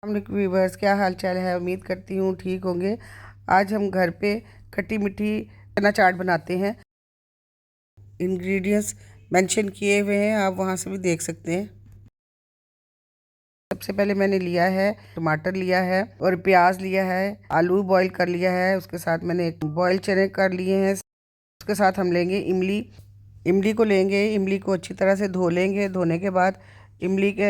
अस्सलाम व्यूवर्स, क्या हाल चाल है। उम्मीद करती हूँ ठीक होंगे। आज हम घर पे खट्टी मीठी चना चाट बनाते हैं। इंग्रेडिएंट्स मेंशन किए हुए हैं, आप वहाँ से भी देख सकते हैं। सबसे पहले मैंने लिया है टमाटर लिया है और प्याज लिया है, आलू बॉईल कर लिया है, उसके साथ मैंने एक बॉईल चने कर लिए हैं। उसके साथ हम लेंगे इमली। इमली को लेंगे, इमली को अच्छी तरह से धो लेंगे। धोने के बाद इमली के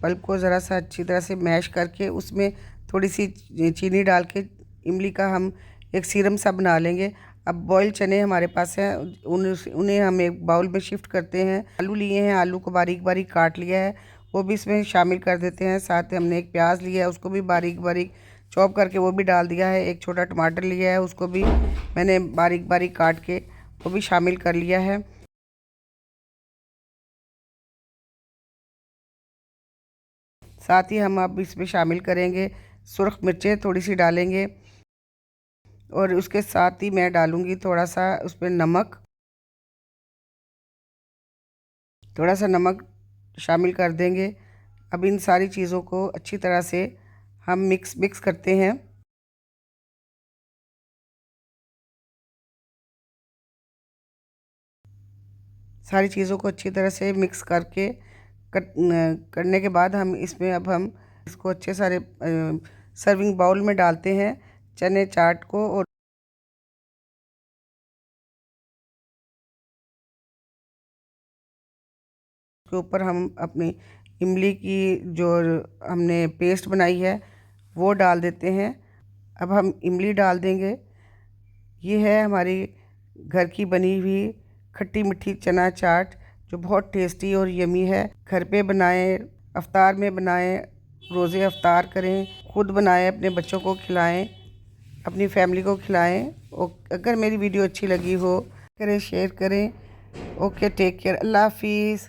पल्प को ज़रा सा अच्छी तरह से मैश करके उसमें थोड़ी सी चीनी डाल के इमली का हम एक सीरम सा बना लेंगे। अब बॉयल चने हमारे पास हैं, उन्हें हम एक बाउल में शिफ्ट करते हैं। आलू लिए हैं, आलू को बारीक बारीक काट लिया है, वो भी इसमें शामिल कर देते हैं। साथ में हमने एक प्याज लिया है, उसको भी बारीक बारीक चॉप करके वो भी डाल दिया है। एक छोटा टमाटर लिया है, उसको भी मैंने बारीक बारीक काट के वो भी शामिल कर लिया है। साथ ही हम अब इसमें शामिल करेंगे सुरख मिर्चें, थोड़ी सी डालेंगे और उसके साथ ही मैं डालूंगी थोड़ा सा उसमें नमक। थोड़ा सा नमक शामिल कर देंगे। अब इन सारी चीज़ों को अच्छी तरह से हम मिक्स करते हैं। सारी चीज़ों को अच्छी तरह से मिक्स करने के बाद हम इसमें अब हम इसको अच्छे सारे सर्विंग बाउल में डालते हैं चने चाट को। और उसके ऊपर हम अपनी इमली की जो हमने पेस्ट बनाई है वो डाल देते हैं। अब हम इमली डाल देंगे। ये है हमारी घर की बनी हुई खट्टी मीठी चना चाट, जो बहुत टेस्टी और यमी है। घर पे बनाएं, अफ्तार में बनाएं, रोज़े अफ्तार करें, खुद बनाएं, अपने बच्चों को खिलाएं, अपनी फैमिली को खिलाएं। और अगर मेरी वीडियो अच्छी लगी हो करें, शेयर करें। ओके, टेक केयर, अल्लाह हाफिज़।